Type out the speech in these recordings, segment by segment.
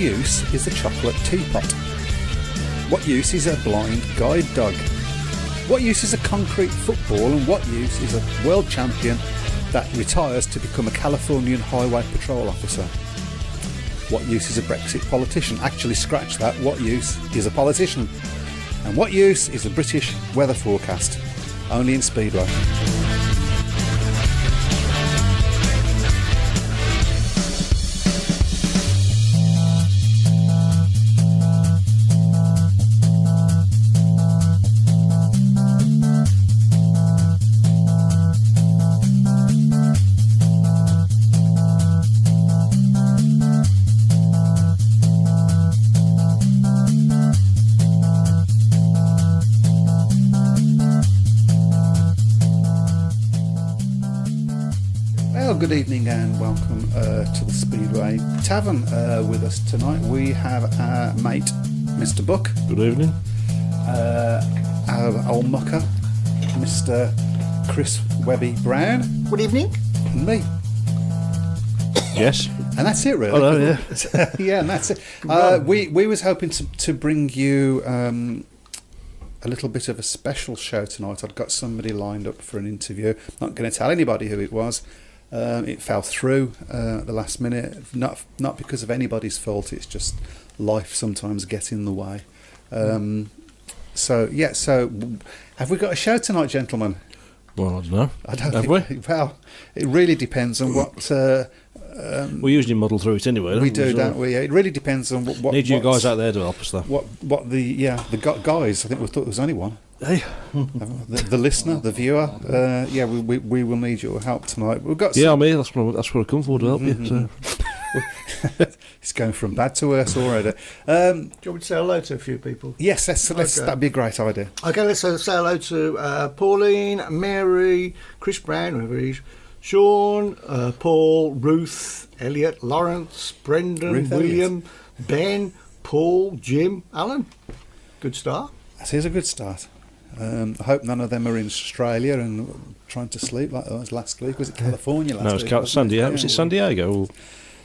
use is a chocolate teapot? What use is a blind guide dog? What use is a concrete football? And what use is a world champion that retires to become a Californian highway patrol officer? What use is a Brexit politician? Actually, scratch that. What use is a politician? And what use is a British weather forecast? Only in Speedway. Good evening and welcome to the Speedway Tavern. With us tonight we have our mate Mr. Buck. Good evening. Our old mucker Mr. Chris Browne. Good evening. And me. Yes. And that's it really. Oh, no, yeah. Yeah, and that's it. We was hoping to bring you a little bit of a special show tonight. I'd got somebody lined up for an interview. Not going to tell anybody who it was. It fell through at the last minute, not because of anybody's fault. It's just life sometimes gets in the way. So have we got a show tonight, gentlemen? Well, I don't know. Have we? Well, it really depends on what. We usually muddle through it anyway. We do, don't we? It really depends on what. Need you guys out there to help us, though. What the guys? I think we thought there was only one. Hey, the listener, the viewer. We will need your help tonight. We've got. Yeah, I'm here. That's what I come for, to help you. So. It's going from bad to worse already. Do you want me to say hello to a few people? Yes, that'd be a great idea. Okay, let's say hello to Pauline, Mary, Chris Browne, whoever he is, Sean, Paul, Ruth, Elliot, Lawrence, Brendan, William, Ben, Paul, Jim, Alan. Good start. That is a good start. I hope none of them are in Australia and trying to sleep like that was last week. Was it California last week? No, it was San Diego. Was it San Diego?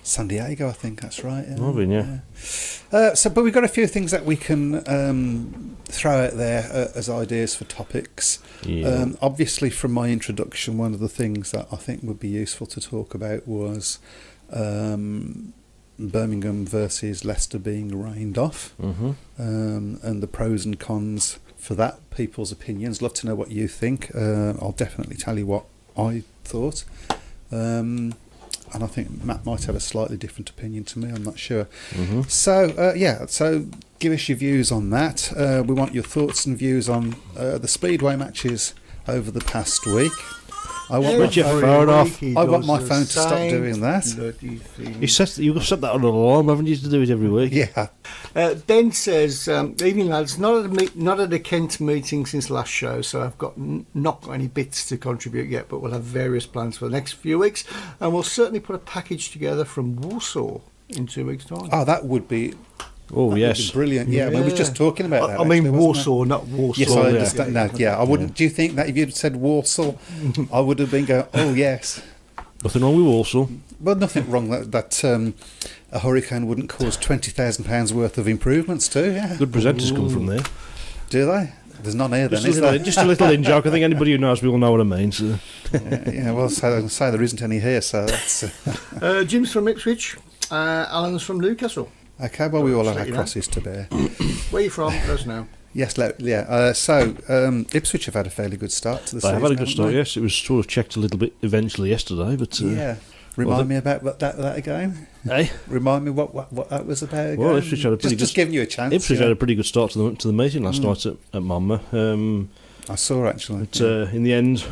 San Diego, I think that's right. Yeah. Robin, yeah. But we've got a few things that we can throw out there as ideas for topics. Yeah. Obviously, from my introduction, one of the things that I think would be useful to talk about was Birmingham versus Leicester being rained off, and the pros and cons for that, people's opinions. Love to know what you think. I'll definitely tell you what I thought. And I think Matt might have a slightly different opinion to me, I'm not sure. So give us your views on that. We want your thoughts and views on the Speedway matches over the past week. I want my phone to stop doing that. You've set that on an alarm, haven't you, to do it every week? Yeah. Ben says, evening lads, not at a Kent meeting since last show, so I've not got any bits to contribute yet, but we'll have various plans for the next few weeks, and we'll certainly put a package together from Warsaw in 2 weeks' time. Oh, that would be... Oh, yes. Brilliant. Yeah, we were just talking about that. I mean, Warsaw, not Warsaw. Yes, I understand that. Yeah, I wouldn't. Do you think that if you'd said Warsaw, I would have been going, oh, yes. Nothing wrong with Warsaw. Well, nothing wrong that a hurricane wouldn't cause £20,000 worth of improvements too. Yeah. Good presenters come from there. Do they? There's none here then, is there? Just a little in joke. I think anybody who knows me will know what I mean. So. Well, say there isn't any here, so that's... Jim's from Ipswich. Alan's from Newcastle. Okay, well, we all have our crosses to bear. Where are you from? Let us know. Yes, Ipswich have had a fairly good start to the season. They have had a good start, yes. It was sort of checked a little bit eventually yesterday, but... Remind me about that again. Hey? Remind me what that was about again. Well, Ipswich had a pretty just giving you a chance. Ipswich had a pretty good start to the meeting last night at Monmouth. I saw, actually. But in the end,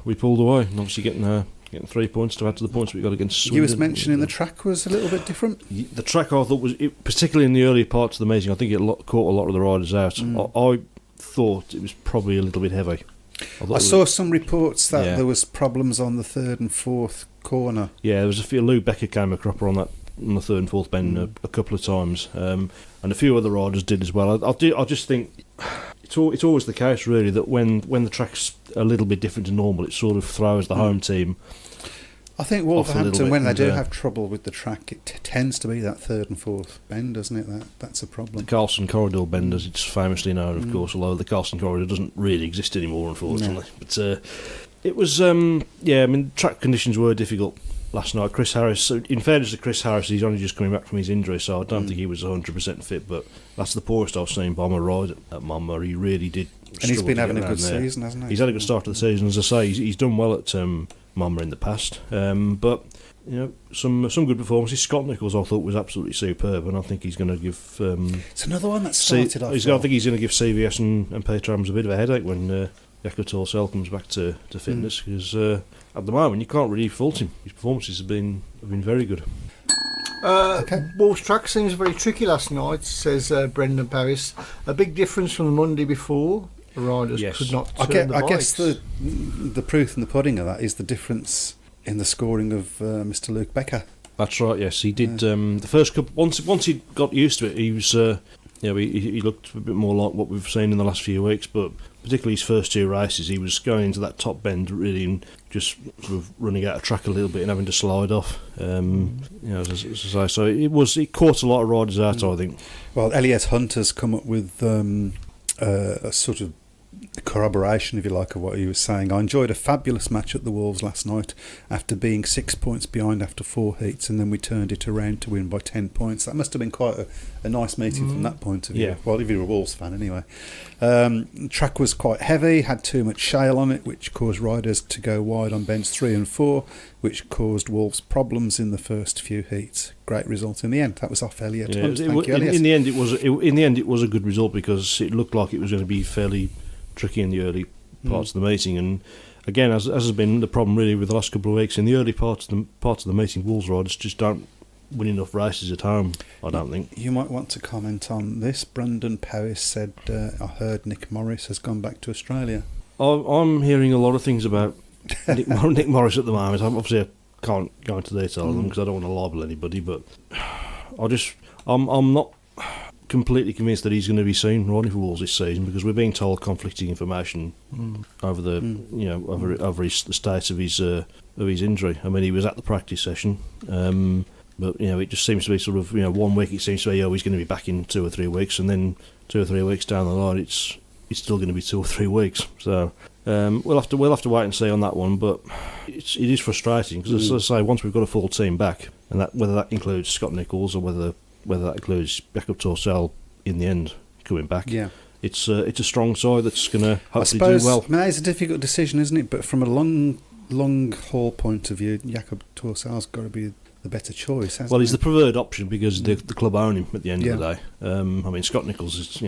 we pulled away, and obviously getting 3 points to add to the points we got against Swindon. You was mentioning the track was a little bit different? The track, I thought, was particularly in the early parts of the meeting, I think it caught a lot of the riders out. I thought it was probably a little bit heavy. I saw some reports that there was problems on the third and fourth corner. Yeah, there was a few. Lou Becker came a cropper on the third and fourth bend a couple of times, and a few other riders did as well. I just think it's always the case, really, that when the track's a little bit different to normal, it sort of throws the home team I think Wolverhampton, when they do have trouble with the track, it tends to be that third and fourth bend, doesn't it? That's a problem. The Carlson Corridor bend, as it's famously known, of course, although the Carlson Corridor doesn't really exist anymore, unfortunately. No. But it was, track conditions were difficult last night. Chris Harris, so in fairness to Chris Harris, he's only just coming back from his injury, so I don't think he was 100% fit, but that's the poorest I've seen Bomber ride at Monmouth. He really did. And he's been having a good season, hasn't he? He's had a good start to the season, as I say. He's done well at Monmouth in the past, but some good performances. Scott Nichols, I thought, was absolutely superb, and I think he's going to give. It's another one that started off. I think he's going to give CVS and Peter Adams a bit of a headache when Jakob Torsell comes back to fitness, because at the moment you can't really fault him. His performances have been very good. Wolves track seems very tricky last night, says Brendan Paris. A big difference from the Monday before. The riders could not turn the bikes. I guess the proof in the pudding of that is the difference in the scoring of Mr. Luke Becker. That's right. Yes, he did. The first couple, once he got used to it, he was. He looked a bit more like what we've seen in the last few weeks, but particularly his first two races, he was going into that top bend really and just sort of running out of track a little bit and having to slide off. As I say, so it caught a lot of riders out, I think. Well, Elliot Hunter's come up with a sort of corroboration, if you like, of what he was saying. I enjoyed a fabulous match at the Wolves last night after being 6 points behind after 4 heats, and then we turned it around to win by 10 points. That must have been quite a nice meeting from that point of view. Yeah. Well, if you're a Wolves fan anyway. Track was quite heavy, had too much shale on it, which caused riders to go wide on bends 3 and 4, which caused Wolves problems in the first few heats. Great result in the end. That was off Elliot Hunt. Thank you, Elliot. In the end, it was a good result because it looked like it was going to be fairly tricky in the early parts of the meeting, and again, as has been the problem really with the last couple of weeks, in the early parts of the meeting, Wolves riders just don't win enough races at home, I don't think. You might want to comment on this. Brendan Powis said, I heard Nick Morris has gone back to Australia. I'm hearing a lot of things about Nick Morris at the moment. Obviously I can't go into detail of them because I don't want to libel anybody, but I'm not completely convinced that he's going to be seen riding for Wolves this season, because we're being told conflicting information over the over the status of his injury. I mean, he was at the practice session, but it just seems to be sort of 1 week it seems to be he's going to be back in 2 or 3 weeks, and then 2 or 3 weeks down the line it's still going to be 2 or 3 weeks. So we'll have to wait and see on that one. But it is frustrating because, as I say, once we've got a full team back, and that whether that includes Scott Nichols or whether that includes Jakob Torsell in the end coming back. Yeah, it's a strong side that's going to hopefully do well. I mean, that is a difficult decision, isn't it? But from a long haul point of view, Jakob Torsell's got to be the better choice. Well, he's the preferred option because the club own him at the end of the day. I mean, Scott Nichols has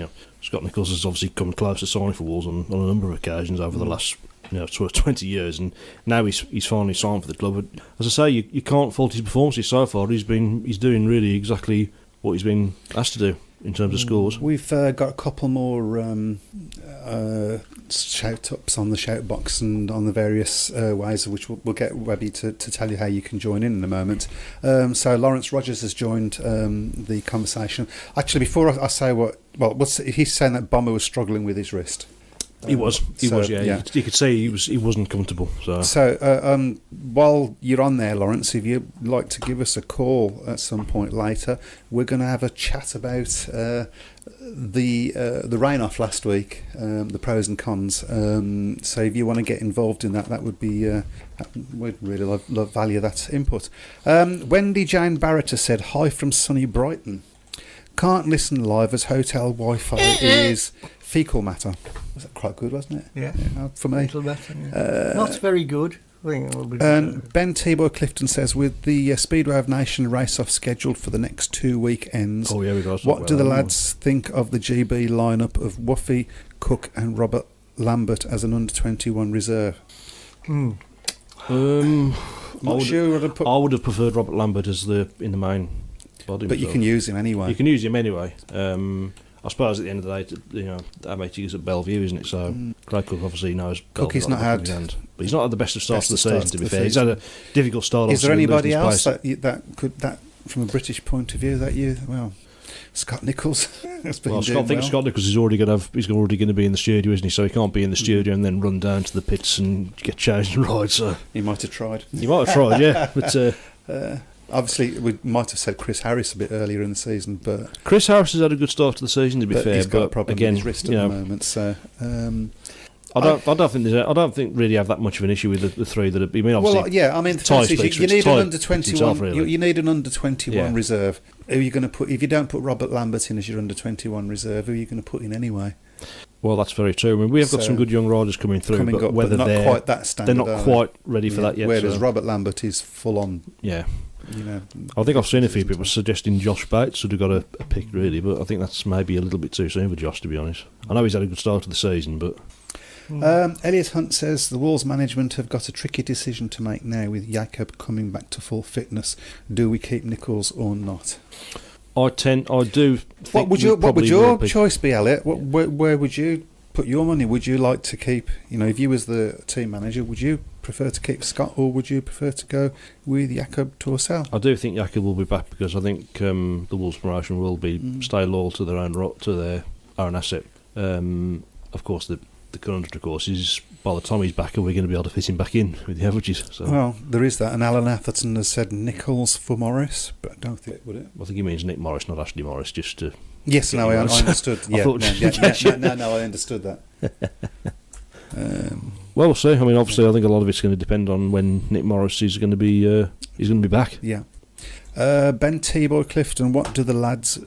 obviously come close to signing for Wolves on a number of occasions over the last 20 years, and now he's finally signed for the club. But as I say, you can't fault his performances so far. He's doing really exactly what he's been asked to do in terms of scores. We've got a couple more shout-ups on the shoutbox and on the various ways of which we'll get Webby to tell you how you can join in a moment. So Lawrence Rogers has joined the conversation. Actually, before I say he's saying that Bomber was struggling with his wrist. He was. You could say he wasn't comfortable. So while you're on there, Lawrence, if you'd like to give us a call at some point later, we're going to have a chat about the rain-off last week, the pros and cons. So if you want to get involved in that would be we'd really value that input. Wendy Jane Barrett has said, hi from sunny Brighton. Can't listen live as hotel Wi-Fi is fecal matter. Was that quite good, wasn't it? Yeah. For me. Fecal matter, yeah. Not very good. I think it'll be Ben T-Boy Clifton says, with the Speedway of Nation race-off scheduled for the next 2 weekends, what do the lads think of the GB lineup of Woofy, Cook and Robert Lambert as an under-21 reserve? I would have preferred Robert Lambert as in the main body. But you can use him anyway. You can use him anyway. I suppose at the end of the day, our mate is at Bellevue, isn't it? So Craig Cook obviously knows. Cook he's not had, but he's not had the best of starts of the season. To be fair, he's had a difficult start. Is there anybody else that from a British point of view that you Scott Nichols has been Well, doing I think well. Scott Nichols is already going to be in the studio, isn't he? So he can't be in the studio and then run down to the pits and get changed and ride. So He might have tried. you might have tried, yeah. But Obviously, we might have said Chris Harris a bit earlier in the season, but Chris Harris has had a good start to the season, to be fair. he's got a but problem again, with his wrist at you the know, moment. So I don't think really have that much of an issue with the three that have. I mean, obviously, well, yeah, I mean, the Ty fact is speaks you for need Ty an under himself, 21. really. You need an under 21 Yeah. reserve. Who are you going to put if you don't put Robert Lambert in as your under 21 reserve? Who are you going to put in anyway? well, that's very true. I mean, we have got So, some good young riders coming through, Coming but up, whether but not they're quite that standard. they're not quite ready for that yet. Whereas so, Robert Lambert is full on. yeah. You know, I think I've seen a few people suggesting Josh Bates should have got a pick, really, but I think that's maybe a little bit too soon for Josh, to be honest. I know he's had a good start to the season, but Elliot Hunt says the Wolves management have got a tricky decision to make now with Jakob coming back to full fitness. Do we keep Nichols or not? I do think What would we your probably will be. choice be, Elliot? Where would you put your money? Would you like to keep? You know, if you was the team manager, would you prefer to keep Scott or would you prefer to go with Jakob Torsell? I do think Jakob will be back because I think the Wolves promotion will be stay loyal to their own asset. Of course, the conundrum, of course, is by the time he's back, are we going to be able to fit him back in with the averages? So Well, there is that, and Alan Atherton has said Nichols for Morris, but I don't think would it. I think he means Nick Morris, not Ashley Morris, just to. Yes, no, I understood. I Yeah, thought- no, I understood that. Well, we'll see. I mean, obviously, I think a lot of it's going to depend on when Nick Morris is going to be back. Yeah. Ben T-Boy Clifton, what do the lads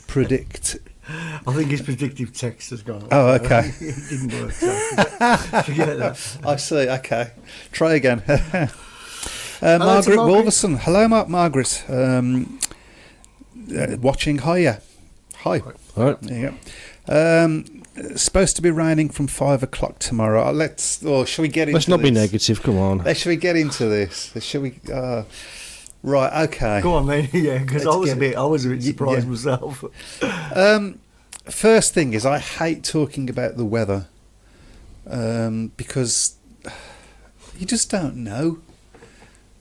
predict? I think his predictive text has gone. Oh, okay. It didn't work. So forget that. I see, okay. Try again. to Margaret Margaret. Wolverson. Hello, Margaret. Watching Hiya. Hi. All right. There you go. Supposed to be raining from 5 o'clock tomorrow. Shall we get into this? Let's not be negative. Come on. Shall we get into this? Shall we? Right. Okay. Go on then, yeah, because I was a bit surprised Yeah. myself. First thing is, I hate talking about the weather because you just don't know.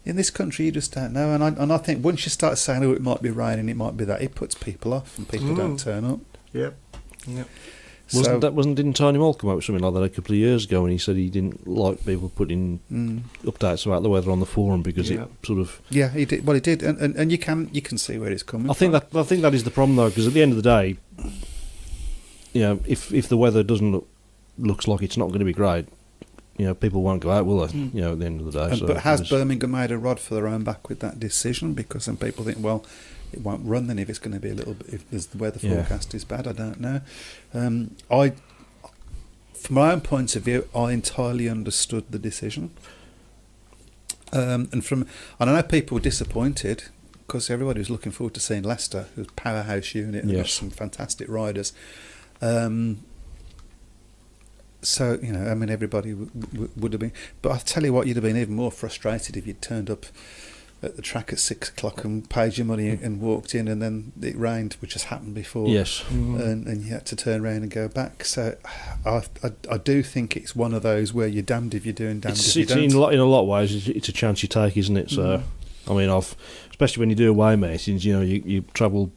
In this country, you just don't know, and I think once you start saying, "Oh, it might be raining, it might be that," it puts people off, and people don't turn up. Yep. Didn't Tony Moll come up with something like that a couple of years ago when he said he didn't like people putting updates about the weather on the forum because it sort of. Yeah, he did. Well, he did, and you can see where it's coming. I think that is the problem though, because at the end of the day, you know, if the weather looks like it's not going to be great, you know, people won't go out, will they? You know, at the end of the day. But has Birmingham made a rod for their own back with that decision? Because some people think, well, it won't run then if it's going to be a little bit. If the weather forecast is bad, I don't know. From my own point of view, I entirely understood the decision. And I know people were disappointed because everybody was looking forward to seeing Leicester, who's a powerhouse unit and got some fantastic riders. So, you know, I mean, everybody would have been. But I tell you what, you'd have been even more frustrated if you'd turned up at the track at 6 o'clock and paid your money and walked in and then it rained, which has happened before. Yes. And you had to turn around and go back. So I do think it's one of those where you're damned if you do and damned if you don't. In a lot of ways, it's a chance you take, isn't it? So, I mean, especially when you do away meetings, you know, you travel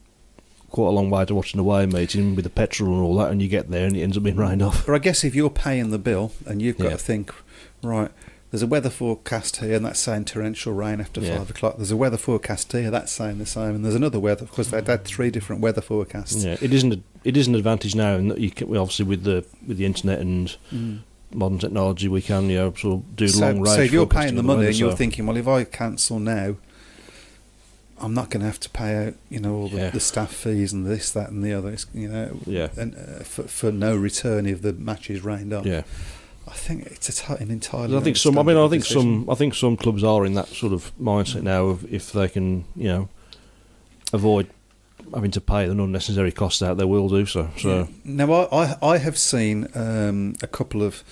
quite a long way to watch an away meeting with the petrol and all that, and you get there and it ends up being rained off. But I guess if you're paying the bill and you've got to think, right, there's a weather forecast here and that's saying torrential rain after 5 o'clock. There's a weather forecast here that's saying the same, and there's another weather. Of course, they've had 3 different weather forecasts. Yeah, it is an advantage now, and you can, obviously with the internet and modern technology, we can sort of do long range. So if you're paying forecasting the of money weather, and you're thinking, well, if I cancel now, I'm not going to have to pay out, all the staff fees and this, that, and the other. And for no return if the match is rained on. Yeah. I think it's an entirely. I think some clubs are in that sort of mindset now of if they can, avoid having to pay an unnecessary costs out, they will do so. So now I have seen a couple of,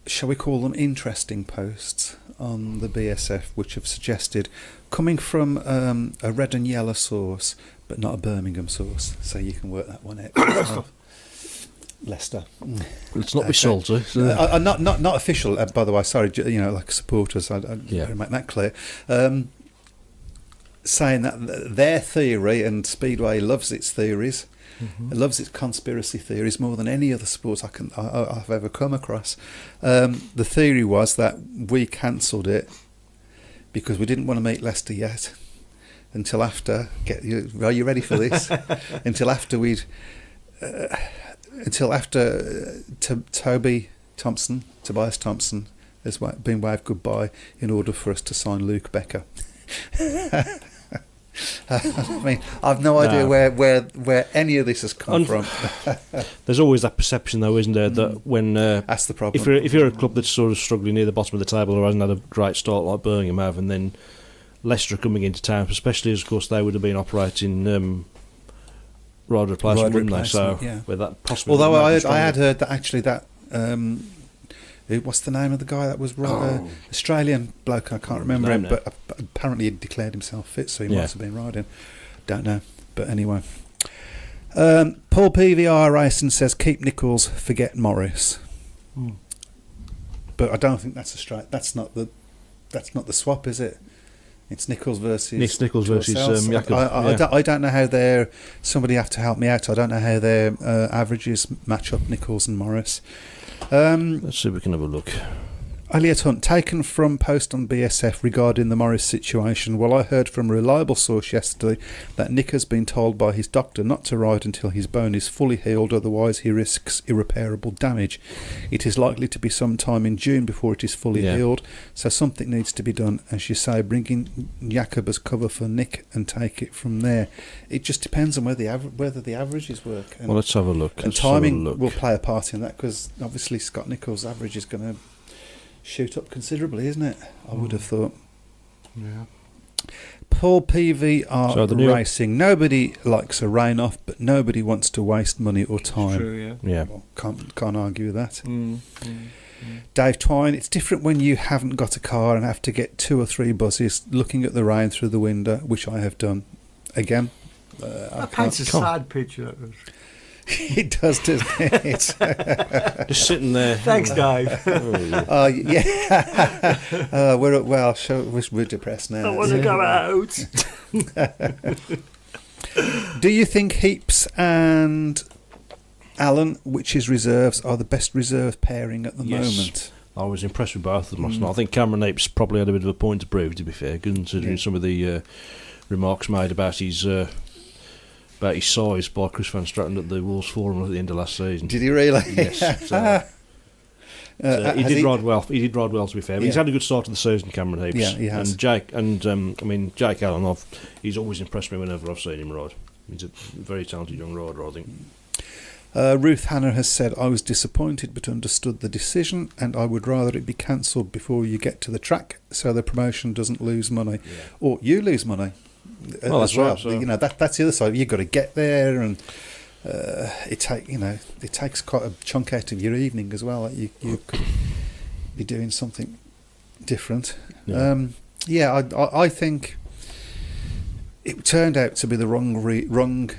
shall we call them, interesting posts on the BSF which have suggested coming from a red and yellow source but not a Birmingham source, so you can work that one out. Leicester. Let's not be salty. Not official, by the way. Sorry, like supporters. I better make that clear. saying that their theory, and Speedway loves its theories, it loves its conspiracy theories more than any other sport I've ever come across. The theory was that we cancelled it because we didn't want to meet Leicester yet until after. Are you ready for this? until after Tobias Thompson has been waved goodbye in order for us to sign Luke Becker. I mean, I've no idea where any of this has come from. There's always that perception, though, isn't there, that when that's the problem. If you're a club that's sort of struggling near the bottom of the table or hasn't had a great start like Birmingham have, and then Leicester are coming into town, especially as, of course, they would have been operating ride replacement, wouldn't they? So, with that possibly. Although I had heard that actually that. What's the name of the guy that was Australian bloke? I can't remember him, but apparently he declared himself fit, so he must have been riding. Don't know, but anyway. Paul PVR Racing says keep Nichols, forget Morris. But I don't think that's a straight. That's not the swap, is it? It's Nichols versus Jakub. I don't know how their. Somebody have to help me out. I don't know how their averages match up, Nichols and Morris. Let's see if we can have a look. Elliot Hunt, taken from post on BSF regarding the Morris situation. Well, I heard from a reliable source yesterday that Nick has been told by his doctor not to ride until his bone is fully healed, otherwise he risks irreparable damage. It is likely to be sometime in June before it is fully healed, so something needs to be done. As you say, bringing Jakub as cover for Nick and take it from there. It just depends on whether the averages work. And, well, let's have a look. And timing will play a part in that, because obviously Scott Nichols' average is going to shoot up considerably, isn't it? I would have thought. Yeah. Paul PVR Racing. Nobody likes a rain off, but nobody wants to waste money or time. True, yeah. Well, can't argue with that. Dave Twine, it's different when you haven't got a car and have to get 2 or 3 buses looking at the rain through the window, which I have done. Again, that paints a sad picture. That does. It does, doesn't it? Just sitting there. Thanks, Dave. Yeah. We're depressed now. I want to go out. Do you think Heaps and Allen, which is reserves, are the best reserve pairing at the moment? I was impressed with both of them last night. I think Cameron Heaps probably had a bit of a point to prove, to be fair, considering some of the remarks made about his size by Chris Van Stratton at the Wolves Forum at the end of last season. Did he really? Yes. He did ride well. He did ride well, to be fair. But he's had a good start to the season, Cameron Heaps. Yeah, he has. And Jake Allen, he's always impressed me whenever I've seen him ride. He's a very talented young rider, I think. Ruth Hanna has said, I was disappointed but understood the decision, and I would rather it be cancelled before you get to the track so the promotion doesn't lose money. Yeah. Or you lose money. Well, that's right. So. You know, that's the other side. You've got to get there, and it takes quite a chunk out of your evening as well. Like you could be doing something different. Yeah. I think it turned out to be the wrong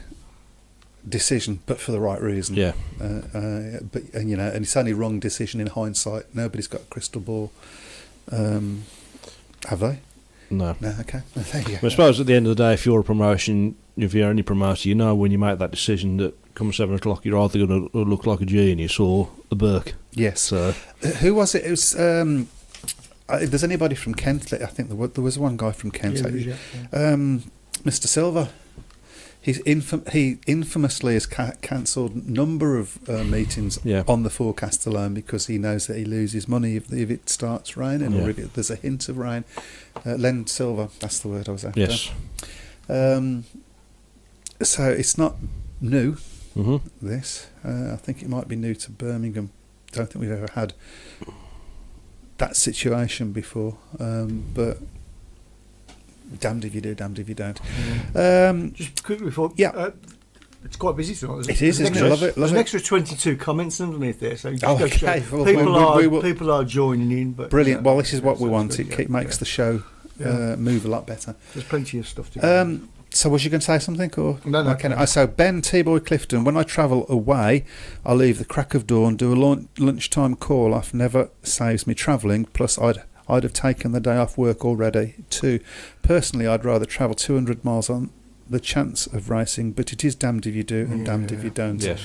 decision, but for the right reason. Yeah. And it's only wrong decision in hindsight. Nobody's got a crystal ball. Have they? No. Okay. There you go. I suppose at the end of the day, if you're any promoter, you know when you make that decision that come 7 o'clock, you're either going to look like a genius or a Burke. Yes. So. Who was it? It was. If there's anybody from Kent, I think there was one guy from Kent. Mr. Silver. He infamously has cancelled a number of meetings on the forecast alone because he knows that he loses money if it starts raining or if there's a hint of rain. Len Silver, that's the word I was after. Yes. So it's not new, this. I think it might be new to Birmingham. Don't think we've ever had that situation before. But damned if you do, damned if you don't. Just quickly before, it's quite busy tonight. It is, isn't it? Love it. There's an extra 22 comments underneath there, so Well, people are joining in. But brilliant. Well, this is what we want. It makes the show move a lot better. There's plenty of stuff to do. So was you going to say something? Or No. Okay. So Ben T-Boy Clifton, when I travel away, I leave the crack of dawn, do a lunchtime call off, never saves me travelling, plus I'd I'd have taken the day off work already. 2, personally, I'd rather travel 200 miles on the chance of racing, but it is damned if you do and damned if you don't. Yes.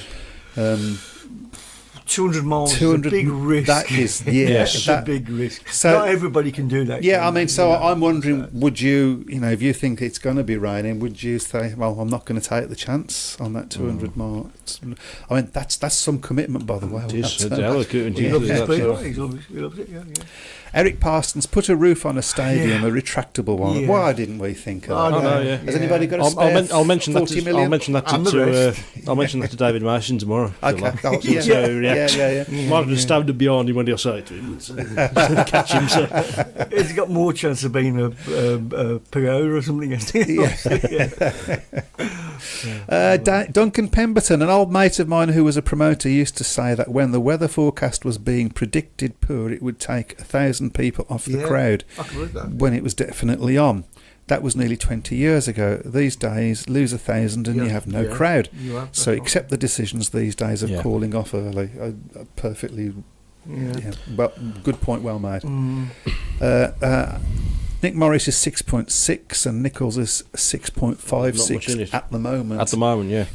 200 miles is a big risk. That is, It's a big risk. So, not everybody can do that. Yeah, I mean, so I'm wondering, would you, if you think it's going to be raining, would you say, well, I'm not going to take the chance on that 200 miles? I mean, that's some commitment, by the way. It is. He loves it, yeah. Eric Parsons, put a roof on a stadium, a retractable one. Yeah. Why didn't we think of that? No, yeah. Has anybody got a spare I'll mention 40 that. million? I'll mention that I'll mention that to David Mason tomorrow. Okay. Yeah. Might have stabbed him behind him when I say it to him. Catch him. So. He's got more chance of being a PO or something. Duncan Pemberton, an old mate of mine who was a promoter, used to say that when the weather forecast was being predicted poor, it would take 1,000 people off the crowd I can read that. when it was definitely on. That was nearly 20 years ago. These days, lose 1,000 and you have no crowd. So accept the decisions these days of calling off early. Perfectly, well, good point, well made. Nick Morris is 6.6 and Nichols is 6.56 at the moment. At the moment, yeah.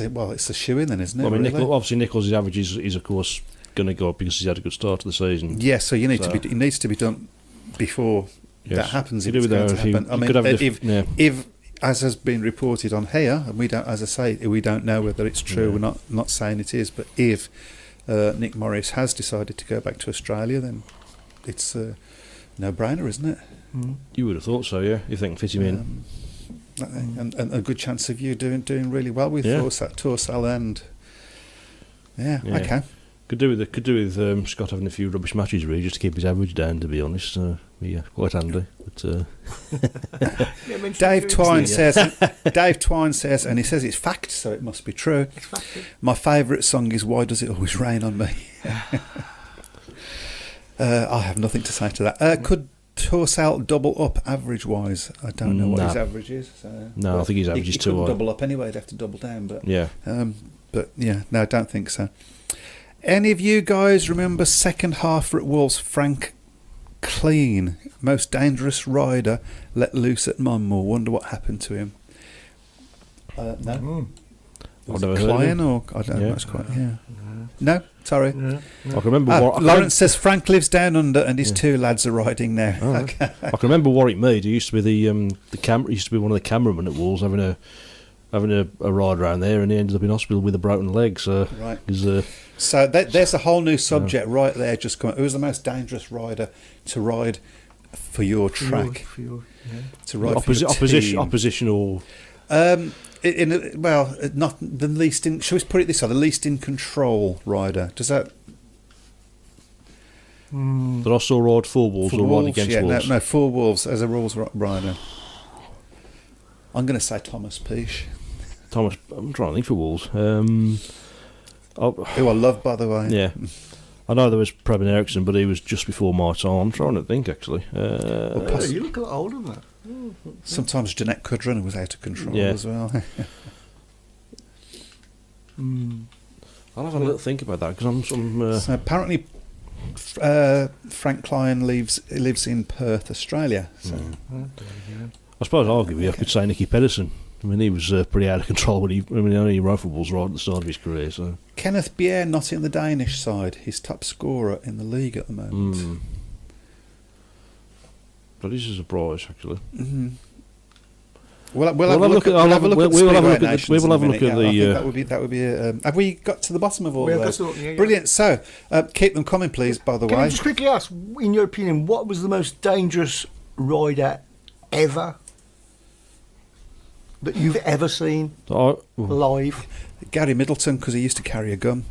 Well, it's a shoe-in then, isn't it? I mean, really? obviously Nichols' average is of course going to go up because he's had a good start to the season. Yeah, so it needs to be done before that happens. If it's going to happen. I mean, if as has been reported on here, and we don't, as I say, we don't know whether it's true. We're not saying it is, but if Nick Morris has decided to go back to Australia, then it's a no-brainer, isn't it? You would have thought so, yeah. If they can fit him in, and a good chance of you doing really well with Torsal and okay. Could do with Scott having a few rubbish matches really, just to keep his average down. To be honest, quite handy. But, Dave Twine says, and he says it's fact, so it must be true. My favourite song is "Why Does It Always Rain on Me." I have nothing to say to that. Could Torsal double up average wise? I don't know what his average is. So, no, I think his average is too high. Double up anyway. He'd have to double down, but no, I don't think so. Any of you guys remember second half at Wolves Frank Clean, most dangerous rider let loose at Monmore? Wonder what happened to him. No. I've never heard of Klein him. or I don't know. It's quite No, sorry. I can remember. Lawrence says Frank lives down under, and his 2 lads are riding now. Oh, okay. I can remember Warwick Mead. He used to be used to be one of the cameramen at Wolves, having a ride around there, and he ended up in hospital with a broken leg. So right. So there's a whole new subject right there. Just come. Who's the most dangerous rider to ride for your track? To ride for your team? Oppositional. Not the least in. Shall we put it this way? The least in control rider. Does that? That I saw ride for Wolves or ride against Wolves. No, for Wolves as a rules rider. I'm going to say Thomas Peach. Thomas, I'm trying to think for Wolves. Who I love, by the way. Yeah. I know there was Preben Eriksson, but he was just before my time. I'm trying to think, actually. You look a lot older than that. Sometimes Jeanette Cudron was out of control as well. I'll have a little think about that, because So apparently Frank Klein lives in Perth, Australia. So. I suppose arguably I could say Nicky Pedersen. I mean, he was pretty out of control when he only rode for Wolves right at the start of his career. So Kenneth Bier not in the Danish side. He's top scorer in the league at the moment. But this is a surprise, actually. Mm-hmm. We'll have a look at the Speedway Nations. That would be. Have we got to the bottom of all of those? Brilliant. So keep them coming, please. By the way, can I just quickly ask, in your opinion, what was the most dangerous rider ever that you've ever seen live? Gary Middleton, because he used to carry a gun.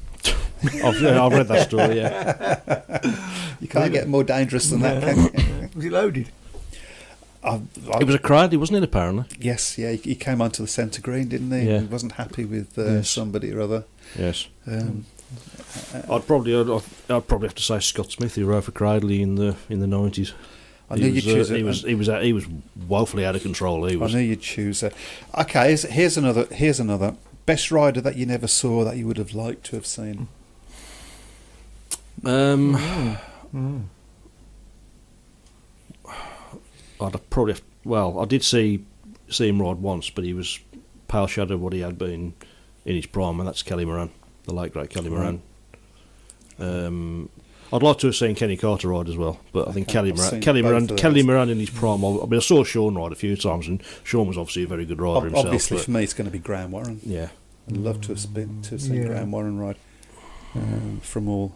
I've read that story. Yeah, you can't get more dangerous than that, can you? Was it loaded? It was a crowd, wasn't it? Apparently, yes. Yeah, he came onto the centre green, didn't he? Yeah. He wasn't happy with somebody or other. Yes. I'd probably have to say Scott Smith, who rode for Cradley in the 90s. I knew you'd choose it. He was woefully out of control. I knew you'd choose it. Okay, here's another best rider that you never saw that you would have liked to have seen. I'd probably I did see him ride once, but he was pale shadow of what he had been in his prime, and that's Kelly Moran, the late great Kelly Moran. I'd like to have seen Kenny Carter ride as well, but I think Kelly Moran in his prime. I saw Sean ride a few times, and Sean was obviously a very good rider himself. Obviously, for me, it's going to be Graham Warren. Yeah, I'd love to have seen Graham Warren ride from all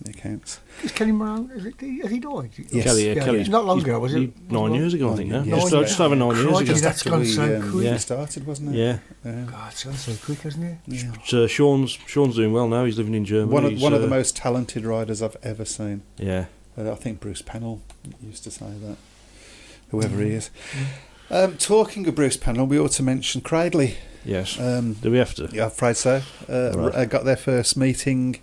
accounts. Is Kelly Moran? Has he died? Yes. Kelly's not long ago, was it? 9 years ago, I think. Now, Yes. just over 9 years ago. That's gone so quick. Yeah. Started, wasn't it? Yeah. God, it's gone so quick, hasn't it? Yeah. So Sean's doing well now. He's living in Germany. One of the most talented riders I've ever seen. Yeah. I think Bruce Pennell used to say that. Whoever he is. Talking of Bruce Pennell, we ought to mention Cradley. Yes. Do we have to? Yeah, I'm afraid so. Right. Got their first meeting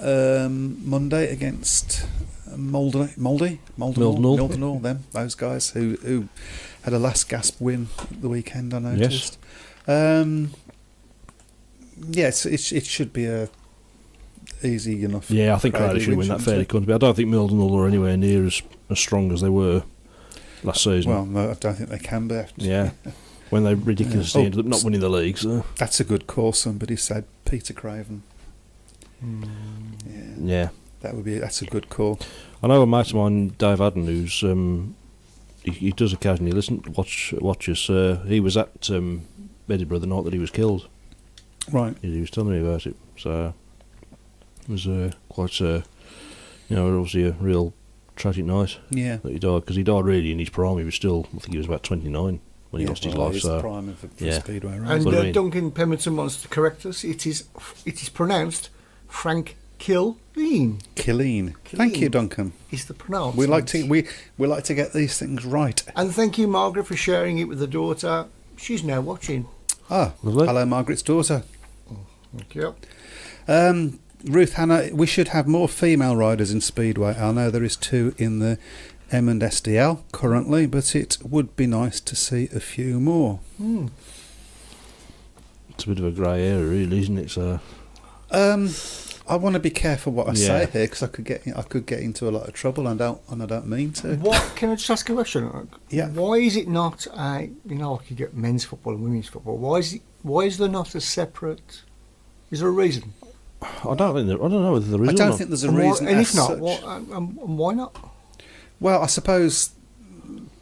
Monday against Mildenhall, those guys who had a last gasp win the weekend, I noticed. Yes. It should be a easy enough. Yeah, I think Cradley should win that fairly comfortably. I don't think Mildenhall are anywhere near as strong as they were last season. Well, no, I don't think they can be. Yeah, when they ridiculously ended up not winning the league. So. That's a good call. Somebody said Peter Craven. Yeah, that's a good call. I know a mate of mine, Dave Adden, who's he does occasionally watch us. He was at Edinburgh the night that he was killed. Right. He was telling me about it. So it was quite obviously a real tragic night. Yeah. That he died, because he died really in his prime. He was still, I think he was about 29 when he lost his life. So the prime of Speedway, right? And Duncan Pemberton wants to correct us. It is pronounced Frank Killeen. Killeen. Thank you, Duncan. Is the pronouncement. We like to get these things right. And thank you, Margaret, for sharing it with the daughter. She's now watching. Ah, lovely. Hello, Margaret's daughter. Thank you. Ruth Hannah, we should have more female riders in Speedway. I know there is 2 in the M and SDL currently, but it would be nice to see a few more. It's a bit of a grey area, really, isn't it? So. I want to be careful what I say here, because I could get into a lot of trouble, and I don't mean to. What can I just ask a question? Yeah. Why is it not like you get men's football and women's football? Why is there not a separate? Is there a reason? I don't know whether there is. I don't think there's a reason. And if not, such. why not? Well, I suppose,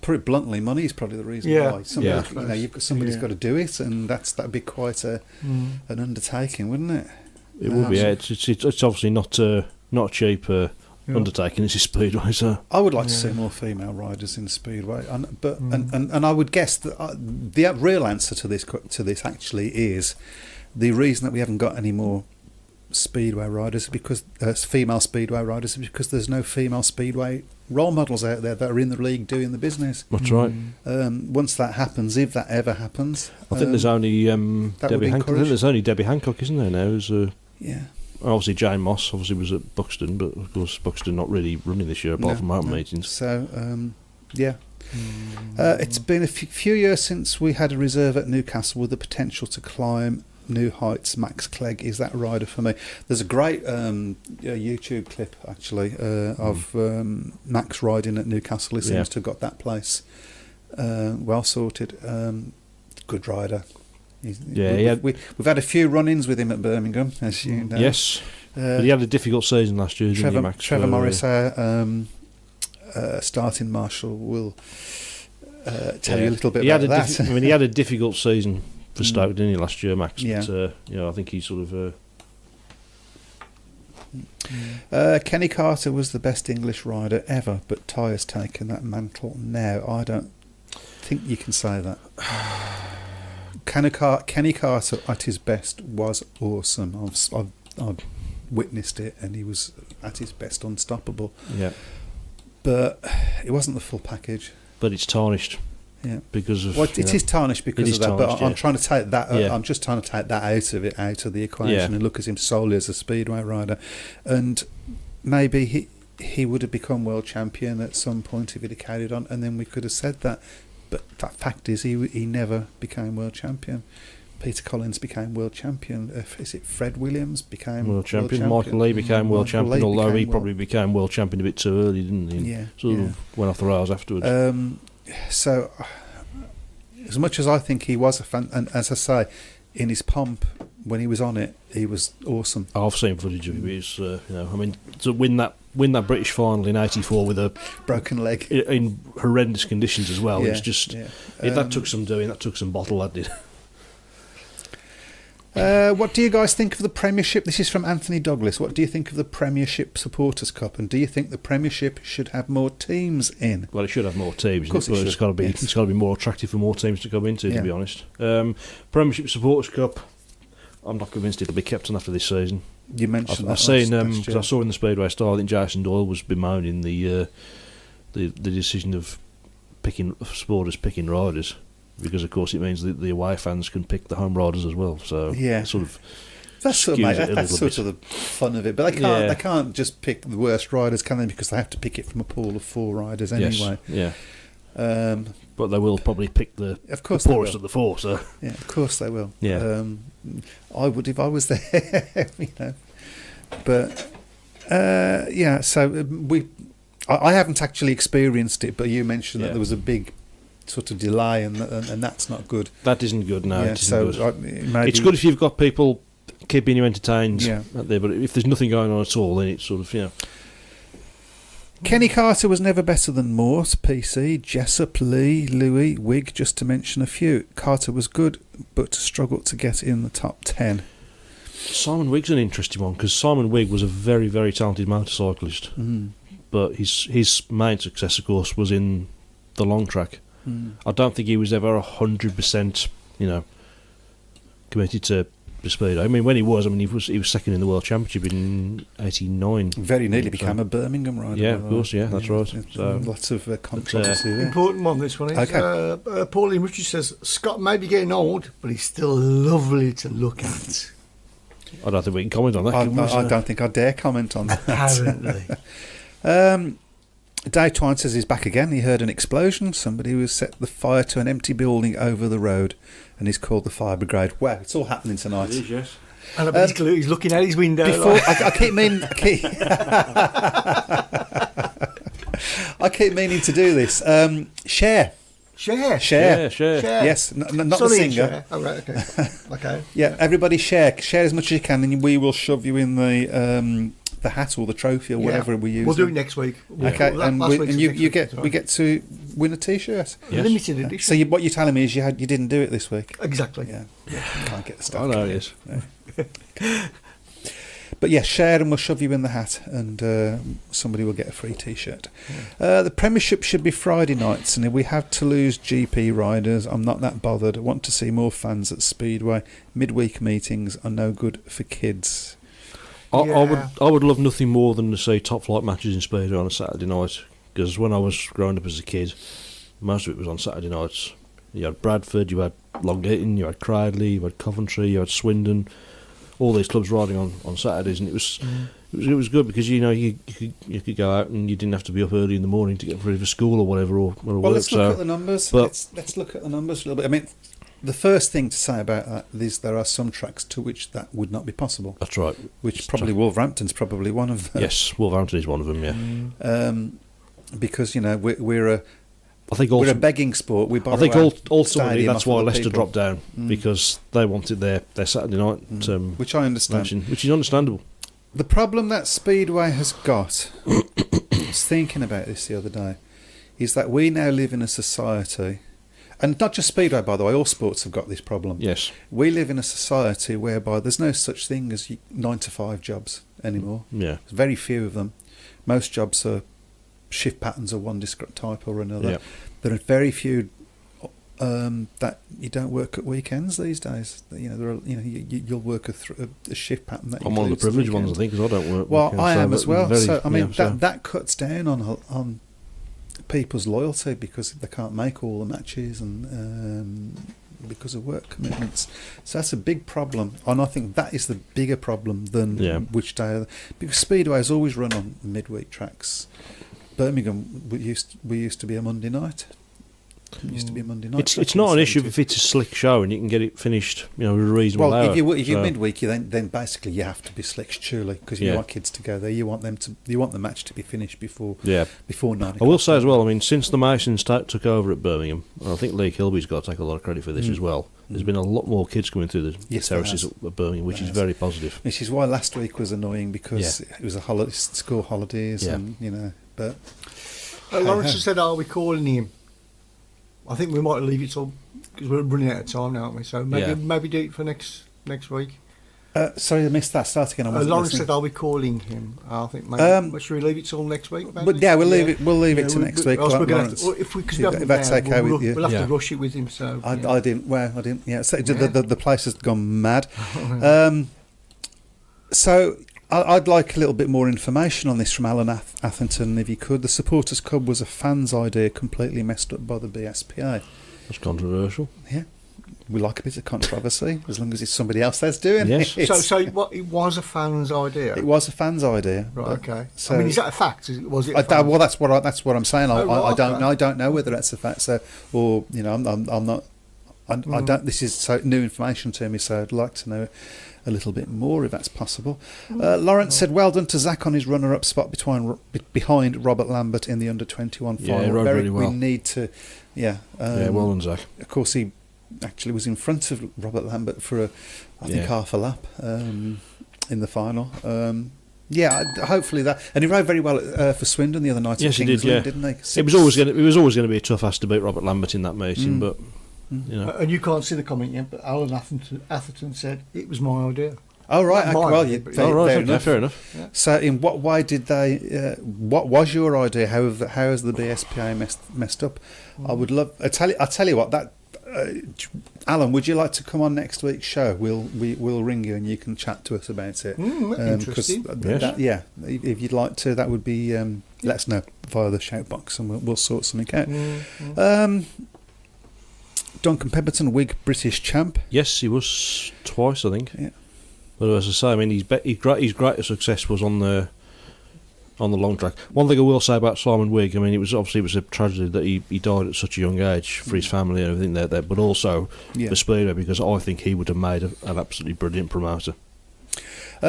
put it bluntly, money is probably the reason why. Somebody's got to do it, and that'd be quite an undertaking, wouldn't it? It would be. Yeah, it's obviously not a cheap undertaking. It's a Speedway, so I would like to see more female riders in Speedway, and I would guess that the real answer to this actually is the reason that we haven't got any more Speedway riders is because female Speedway riders is because there's no female Speedway role models out there that are in the league doing the business. That's right. Once that happens, if that ever happens, I think there's only Debbie Hancock. I think there's only Debbie Hancock, isn't there now? Obviously Jane Moss obviously was at Buxton, but of course Buxton not really running this year apart from open meetings. So it's been a few years since we had a reserve at Newcastle with the potential to climb new heights. Max Clegg is that rider for me. There's a great YouTube clip actually of Max riding at Newcastle. He seems to have got that place well sorted. Good rider. We've had a few run-ins with him at Birmingham, as you know. Yes, but he had a difficult season last year, didn't he, Max? Trevor Morris, starting marshal, will tell you a little bit about that. He had a difficult season for Stoke, didn't he, last year, Max? But, I think he sort of... Kenny Carter was the best English rider ever, but Ty has taken that mantle now. I don't think you can say that. Kenny Carter at his best was awesome. I've witnessed it, and he was at his best unstoppable. Yeah. But it wasn't the full package. But it's tarnished. Yeah. Because of it is tarnished because of that. But I'm trying to take that. Yeah. I'm just trying to take that out of the equation and look at him solely as a Speedway rider. And maybe he would have become world champion at some point if he'd have carried on, and then we could have said that. But that fact is, he never became world champion. Peter Collins became world champion. Is it Fred Williams became world champion? Michael Lee became world champion, although he probably became world champion a bit too early, didn't he? Yeah. Sort of went off the rails afterwards. So, as much as I think he was a fan, and as I say, in his pomp when he was on it, he was awesome. I've seen footage of him. He's, I mean, to win that British final in '84 with a broken leg in horrendous conditions as well. Yeah, It's just yeah. that took some doing. That took some bottle. That did. What do you guys think of the Premiership? This is from Anthony Douglas. What do you think of the Premiership Supporters Cup? And do you think the Premiership should have more teams in? Well, it should have more teams. Of course but it it's should, got to be. yes. It's got to be more attractive for more teams to come into. Yeah. To be honest, Premiership Supporters Cup. I'm not convinced it'll be kept on after this season. You mentioned I've that. seen last because year. I saw in the Speedway Star. I think Jason Doyle was bemoaning the decision of picking supporters picking riders, because of course it means that the away fans can pick the home riders as well. So Yeah. it sort of That's sort skews it a that's little sort bit. of the fun of it. But they can't. Yeah. They can't just pick the worst riders, can they? Because they have to pick it from a pool of 4 riders anyway. Yes, yeah. But they will probably pick the Of course, the they poorest will. of the 4. So Yeah, of course they will. Yeah. I would if I was there, you know. But yeah, so I haven't actually experienced it, but you mentioned that Yeah. there was a big sort of delay, and that's not good. that isn't good. No, yeah, it isn't so good. maybe, It's good if you've got people keeping you entertained Yeah. out there, but if there's nothing going on at all, then it's sort of Kenny Carter was never better than Morse, PC, Jessup, Lee, Louis, Wigg, just to mention a few. Carter was good, but struggled to get in the top 10. Simon Wigg's an interesting one, because Simon Wigg was a very, very talented motorcyclist, but his main success, of course, was in the long track. I don't think he was ever 100%, committed to speed. I mean, when he was second in the World Championship in '89. Very nearly So- became a Birmingham rider. Yeah, of course, yeah, that's right. So- Lots of controversy there. Important one, this one is. Okay. Pauline Richard says, Scott may be getting old, but he's still lovely to look at. I don't think we can comment on that. can we? I don't think I dare comment on that. Apparently. Dave Twine says he's back again. He heard an explosion. Somebody was set the fire to an empty building over the road, and he's called the fire brigade. Wow, it's all happening tonight. It is, yes. And I bet he's looking out his window. Before like- I keep meaning, I keep meaning to do this. Share. Share. Yeah, sure. Share. Yes, not the Sonny and singer. Share. Oh, right, okay. Okay. Yeah, everybody share as much as you can, and we will shove you in the hat or the trophy or whatever we use. We'll do it next week. Okay, and Last week's you next week, get that's right. we get to win a T-shirt. Yes. Limited edition. So what you're telling me is you didn't do it this week. Exactly. Yeah, you can't get the stuff. I know, can you? yes. But yeah, share and we'll shove you in the hat, and somebody will get a free T-shirt. The Premiership should be Friday nights, and if we have to lose GP riders, I'm not that bothered. I want to see more fans at Speedway. Midweek meetings are no good for kids. I would love nothing more than to see top flight matches in Speedway on a Saturday night, because when I was growing up as a kid, most of it was on Saturday nights. You had Bradford, you had Long Eaton, you had Cradley, you had Coventry, you had Swindon, all these clubs riding on Saturdays, and it was good because you could go out and you didn't have to be up early in the morning to get ready for school or whatever or Well, work. let's look at the numbers. but- Let's look at the numbers a little bit. I mean, the first thing to say about that is there are some tracks to which that would not be possible. That's right. Which probably Wolverhampton's probably one of them. Yes, Wolverhampton is one of them. Yeah, Because we're a I think we're also a begging sport. We I think borrow our ultimately stadium that's off why other Leicester people. dropped down, because they wanted their Saturday night which I understand. matching, which is understandable. The problem that Speedway has got, I was thinking about this the other day, is that we now live in a society, and not just Speedway, by the way, all sports have got this problem. Yes. We live in a society whereby there's no such thing as 9-to-5 jobs anymore. Yeah. There's very few of them. Most jobs are shift patterns of one discrete type or another. Yeah. There are very few that you don't work at weekends these days. There are you'll work a shift pattern that. I'm one of the includes privileged weekend. ones, I think, because I don't work. Well, weekends, I so am that as well. very- So I mean, yeah, so- that cuts down on people's loyalty because they can't make all the matches and because of work commitments. So that's a big problem, and I think that is the bigger problem than which day. Because Speedway has always run on midweek tracks. Birmingham we used to be a Monday night. It used to be a Monday night. It's not an issue if it's a slick show and you can get it finished, at a reasonable hour. If you're midweek, then basically you have to be slick, surely, because you want kids to go there. You want the match to be finished before 9 o'clock. I will say as well, since the Masons took over at Birmingham, and I think Lee Kilby's got to take a lot of credit for this as well. There's been a lot more kids coming through the terraces at Birmingham, which is very positive. Which is why last week was annoying, because it was a school holidays, and but Lawrence has said, "Are we calling him?" I think we might leave it till, because we're running out of time now, aren't we? So maybe do it for next week. Sorry, I missed that. Start again. Lawrence said, "Are we calling him?" I think maybe should we leave it till next week? Maybe? But we'll leave it. We'll leave it to next week. If that's okay with you, we'll have to rush it with him. So I didn't. Yeah. So the place has gone mad. So I'd like a little bit more information on this from Alan Atherton, if you could. The Supporters Club was a fan's idea, completely messed up by the BSPA. That's controversial. Yeah. We like a bit of controversy, as long as it's somebody else that's doing it. So what? It was a fan's idea. It was a fan's idea. Right. Okay. So, is that a fact? Was it? Well, that's what I'm saying. I don't know whether that's a fact. So, or I'm not. I don't. This is so new information to me. So I'd like to know a little bit more, if that's possible. Lawrence said, "Well done to Zach on his runner-up spot behind Robert Lambert in the under-21 final." Yeah, he rode really well. We need to, well done, Zach. Of course, he actually was in front of Robert Lambert for I think half a lap in the final. Hopefully that, and he rode very well for Swindon the other night. Yes, he did. Yeah, didn't he? It was always going to be a tough ask to beat Robert Lambert in that meeting, but. And you can't see the comment yet, but Alan Atherton said it was my idea. Oh right, Fair enough. Yeah. So, in what way did they? What was your idea? How has the BSPA messed up? I would love. I tell you what. That Alan, would you like to come on next week's show? We'll ring you and you can chat to us about it. Interesting. If you'd like to, that would be. Let us know via the shoutbox and we'll sort something out. Duncan Pemberton, Whig British champ. Yes, he was twice, I think. Yeah. But as I say, his greatest success was on the long track. One thing I will say about Simon Whig, it was a tragedy that he died at such a young age for his family and everything there, but also for Speedway, because I think he would have made an absolutely brilliant promoter.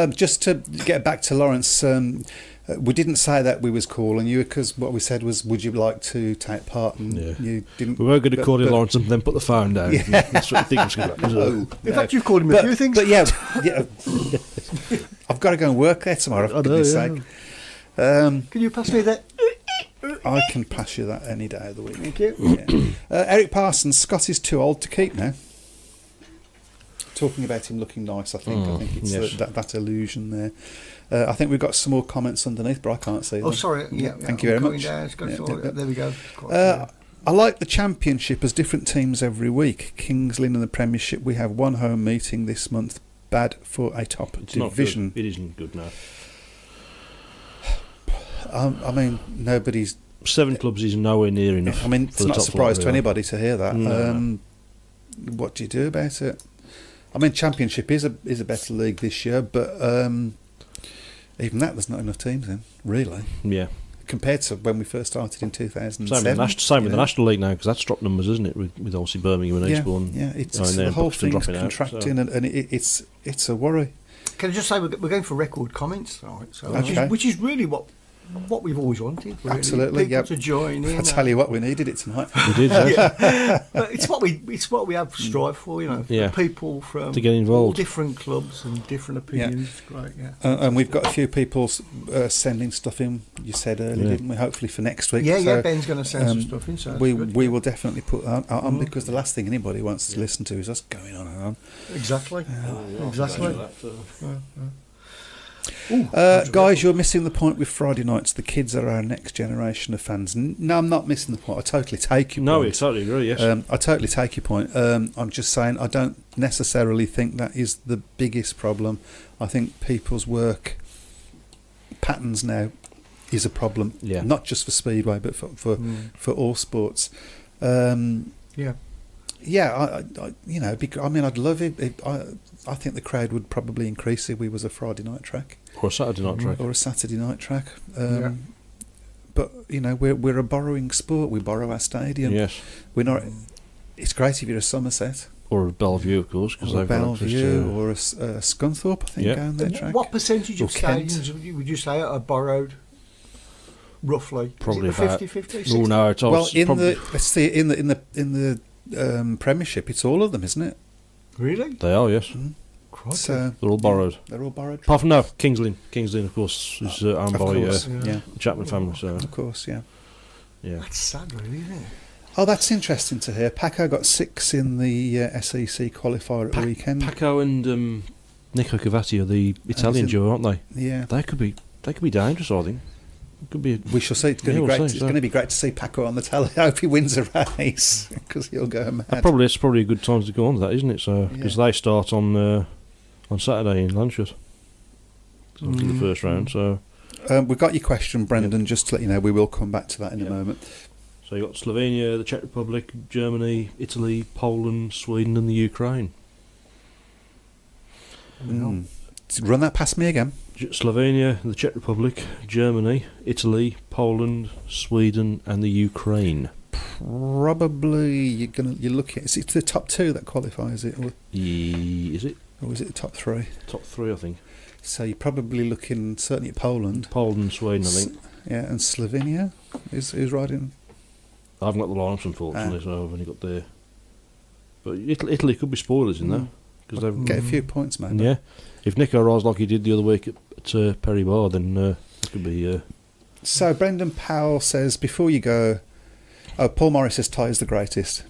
Just to get back to Lawrence, we didn't say that we was calling you, because what we said was, would you like to take part? And you didn't. We weren't going to call you Lawrence and then put the phone down. Yeah. That's what I think was going to happen. In fact, you've called him a few things. But I've got to go and work there tomorrow, for goodness sake. Can you pass me that? I can pass you that any day of the week. Thank you. Eric Parsons, Scott is too old to keep now. Talking about him looking nice, I think. I think it's that illusion there. I think we've got some more comments underneath, but I can't see them. Oh, sorry. Thank you very much. There we go. I like the Championship as different teams every week. Kings Lynn in the Premiership, we have one home meeting this month. Bad for a top division. Not good. It isn't good now. Nobody's... 7 clubs is nowhere near enough. It's not a surprise to anybody to hear that. No. What do you do about it? Championship is a better league this year, but even that, there's not enough teams in, really. Yeah. Compared to when we first started in 2007. Same with the National League now, because that's dropped numbers, isn't it? With obviously Birmingham and Eastbourne. Yeah, the whole thing's contracting, and it's a worry. Can I just say we're going for record comments, right? So which is really what we've always wanted. Really. Absolutely, people to join in. I tell you what, we needed it tonight. We did, But it's what we have strived for, for people from to get involved. All different clubs and different opinions. It's great, and we've got a few people sending stuff in. You said earlier, didn't we? Hopefully for next week. Yeah, Ben's going to send some stuff in. So we will definitely put that on because the last thing anybody wants to listen to is us going on and on. Exactly. Exactly. Guys, you're missing the point with Friday nights. The kids are our next generation of fans. No, I'm not missing the point. I totally take your point. No, I totally agree, yes. I totally take your point. I'm just saying I don't necessarily think that is the biggest problem. I think people's work patterns now is a problem, not just for Speedway, but for all sports. I'd love it. I think the crowd would probably increase if we was a Friday night track. Or a Saturday night track. Or a Saturday night track. but we're a borrowing sport. We borrow our stadium. Yes. We're not. It's great if you're a Somerset Or a Bellevue, of course, because or a they've got access Bellevue to... or a Scunthorpe. I think down their track. What percentage Or of Kent. stadiums would you say are borrowed? Roughly, Probably is about 50-50? Oh no, it's Well, in probably, the let's see, in the Premiership, it's all of them, isn't it? Really? they are, yes. Crikey. So They're all borrowed. they're all borrowed. Apart from King's Lynn. King's Lynn, of course, is owned Of by course, yeah. the Chapman family. So Of course, yeah. yeah, That's sad, really, isn't it? Oh, that's interesting to hear. Paco got 6 in the SEC qualifier at the weekend. Paco and Nico Cavati are the Italian is it- duo, aren't they? Yeah. They could be dangerous, I think. It could be. We shall see. It's going to Yeah, be great. we'll see, It's so. going to be great to see Paco on the telly. I hope he wins a race because he'll go mad. It's probably a good time to go on to that, isn't it? So because they start on Saturday in Lancashire. So the first round. So We got your question, Brendan. Just to let you know, we will come back to that in a moment. so you got Slovenia, the Czech Republic, Germany, Italy, Poland, Sweden, and the Ukraine. Run that past me again. Slovenia, the Czech Republic, Germany, Italy, Poland, Sweden, and the Ukraine. Probably you're looking. Is it the top 2 that qualifies it, or Is it is it the top 3? top 3? I think So you're probably looking certainly at Poland. Poland, Sweden. I think Yeah, and Slovenia is riding. I haven't got the lineups unfortunately, so I've only got the. But Italy could be spoilers in there because they've Get a few points, maybe. Yeah, if Nico rides like he did the other week at Perry Bar, then it could be. So Brendan Powell says, before you go, Paul Morris says Ty is the greatest.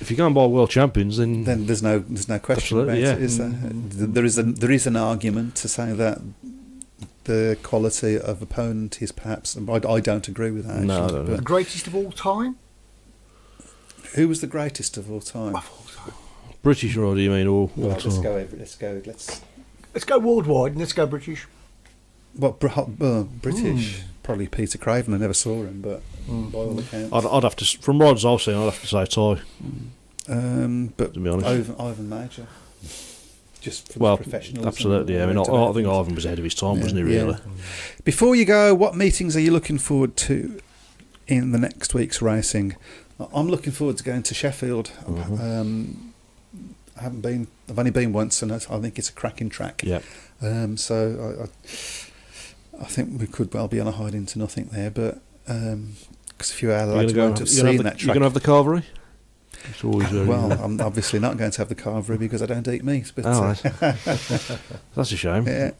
If you go and buy world champions, then Then there's no question about Absolutely, yeah. it, is there? There is an argument to say that the quality of opponent is perhaps. I don't agree with that. No, I actually, don't know. The but greatest of all time? who was the greatest of all time? Of all time. British rider, you mean, or Well, what? Let's go worldwide and let's go British. British. Probably Peter Craven. I never saw him, but by all accounts. I'd have to, from rides I've seen, I'd have to say Ty. But To be honest. Ivan Major. Just for Well, the professionals. absolutely. and I mean, I motivators. think Ivan was ahead of his time, wasn't he? Yeah. Really? Before you go, what meetings are you looking forward to in the next week's racing? I'm looking forward to going to Sheffield. I haven't been. I've only been once, and I think it's a cracking track. Yeah. So I think we could well be on a hide into nothing there, but because a few hours lads won't have seen that You're track. going to have the carvery? It's always very, Well, I'm obviously not going to have the carvery because I don't eat meat. But oh, right. That's a shame. yeah.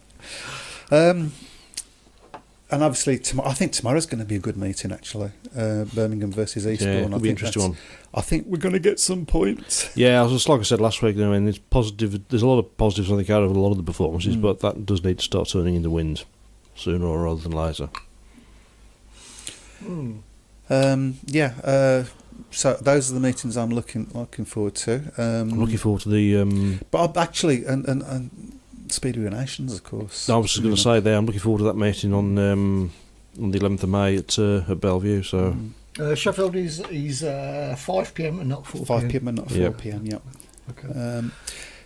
And obviously, I think tomorrow's going to be a good meeting. Actually, Birmingham versus Eastbourne. Yeah, it'll I be think interesting one. I think we're going to get some points. Yeah, just like I said last week, I mean, it's positive. There's a lot of positives I think out of a lot of the performances, but that does need to start turning into wins sooner or rather than later. So those are the meetings I'm looking forward to. I'm looking forward to the. But actually, and Speedway Nations, of course. I was going to say there, I'm looking forward to that meeting on the 11th of May at Bellevue. So Sheffield is 5 p.m. and not 4 p.m. 5 p.m. and not 4 Yeah. p.m. Yep. Okay.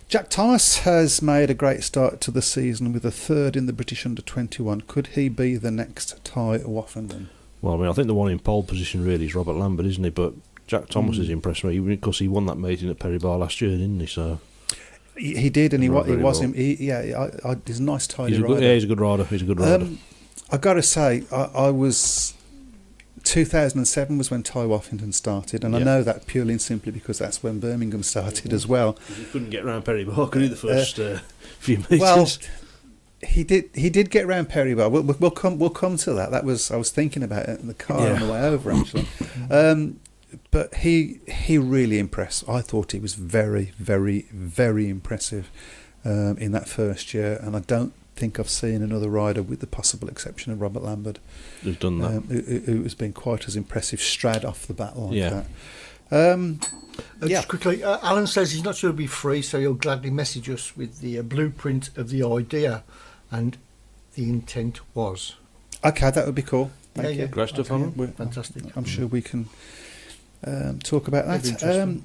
Jack Thomas has made a great start to the season with a third in the British Under-21. Could he be the next Ty Woffenden? well, I mean, I think the one in pole position really is Robert Lambert, isn't he? But Jack Thomas has impressed me because he won that meeting at Perry Bar last year, didn't he? So He did, and he Right, very was well. him. He's a nice tidy he's a rider. good, he's a good rider. He's a good rider. I got to say, I was 2007 was when Ty Woffenden started, and I Yeah. know that purely and simply because that's when Birmingham started as well. He couldn't get around Perry Bar, could he? The first few meetings. Well, he did get round Perry Bar. We'll come to that. I was thinking about it in the car on the way over actually. But he really impressed. I thought he was very, very, very impressive in that first year, and I don't think I've seen another rider, with the possible exception of Robert Lambert, who's done that. who has been quite as impressive straight off the bat like Yeah. that. Just quickly, Alan says he's not sure it'll be free, so he'll gladly message us with the blueprint of the idea, and the intent was. Okay, that would be cool. Thank Yeah. you. Great stuff, Okay, Alan. Fantastic. I'm sure we can talk about That'd be that. interesting.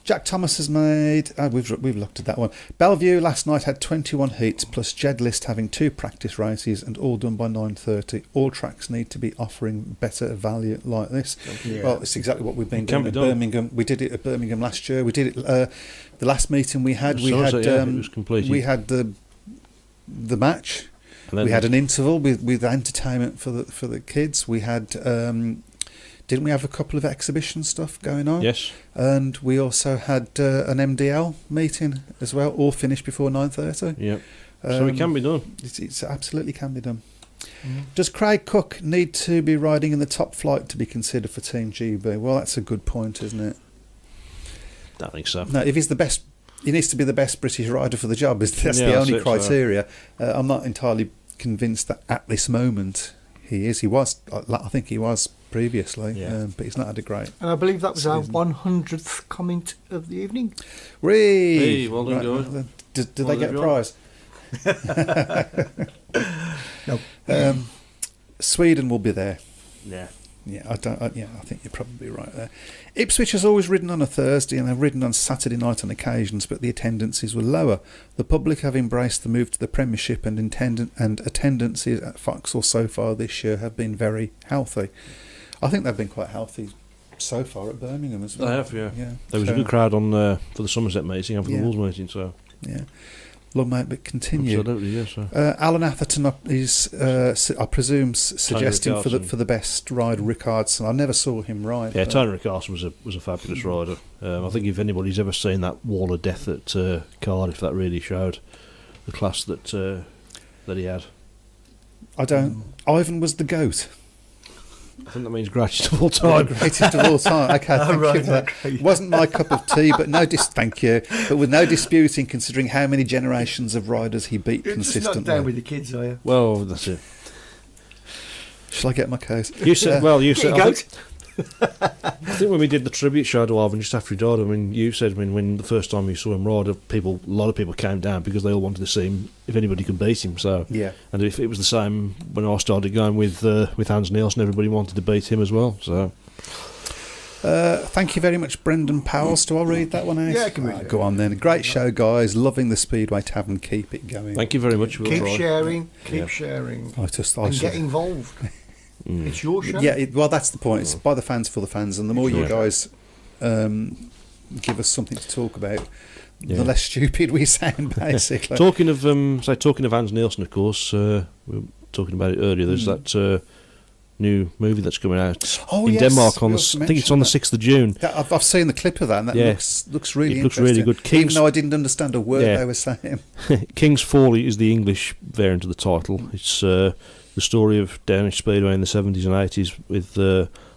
Jack Thomas has made. We've looked at that one. Bellevue last night had 21 heats plus Jed List having 2 practice races and all done by 9:30. All tracks need to be offering better value like this. Yeah. Well, it's exactly what we've been It can doing be at done. Birmingham. We did it at Birmingham last year. We did it the last meeting we had. It was completed. We had the match. And then We had an interval with entertainment for the kids. We had. Didn't we have a couple of exhibition stuff going on? Yes. And we also had an MDL meeting as well, all finished before 9:30. Yep. So it can be done. It absolutely can be done. Does Craig Cook need to be riding in the top flight to be considered for Team GB? Well, that's a good point, isn't it? Don't think so. No, if he's the best, he needs to be the best British rider for the job. That's Yeah, the that's only it, so- criteria. I'm not entirely convinced that at this moment he is. He was, I think he was previously, Yeah. but he's not had a great. And I believe that was our Season. 100th comment of the evening. Hey, well done, guys. Did Well they get a done, prize? No. Sweden will be there. Yeah. Yeah, I think you're probably right there. Ipswich has always ridden on a Thursday and have ridden on Saturday night on occasions, but the attendances were lower. The public have embraced the move to the Premiership, and attendances at Foxhall so far this year have been very healthy. I think they've been quite healthy so far at Birmingham as well. They have, yeah. Yeah. There was a good crowd on for the Somerset meeting and for Yeah. the Wolves meeting, so Yeah. Long may it continue. absolutely, yes. So. Alan Atherton is, I presume, suggesting for Ricardson. the best rider, Ricardson. I never saw him ride. Yeah, but- Tony Ricardson was a fabulous rider. I think if anybody's ever seen that wall of death at Cardiff, that really showed the class that he had. I don't. Ivan was the goat. I think that means greatest of all time. Greatest of all time. Okay, thank you for that. okay. Wasn't my cup of tea, but thank you. But with no disputing, considering how many generations of riders he beat You're just consistently. not down with the kids, are you? Well, that's it. Shall I get my case? You said, you said. Get I your think, I think when we did the tribute show to Ivan just after he died, I mean, you said when the first time you saw him ride, a lot of people came down because they all wanted to see him if anybody could beat him. So, Yeah. and if it was the same when I started going with Hans Nielsen, everybody wanted to beat him as well. So, Thank you very much, Brendan Powells. Do I read that one out? Yeah, I can read it. Go on then. Great show, guys. Loving the Speedway Tavern. Keep it going. thank you very much. We'll Keep try. sharing, keep Yeah. sharing, I and should- get involved. It's your show. Yeah, well, that's the point. It's by the fans for the fans, and the more you Yeah. guys give us something to talk about, Yeah. the less stupid we sound, basically. Talking of Hans Nielsen, of course, we were talking about it earlier. There's that new movie that's coming out Oh, in yes, Denmark on we the. also I think it's on the mentioned 6th of June. I've seen the clip of that, and that Yeah. looks really It looks interesting. really good. Even King's- though I didn't understand a word Yeah. they were saying. King's Folly is the English variant of the title. It's the story of Danish Speedway in the 70s and 80s with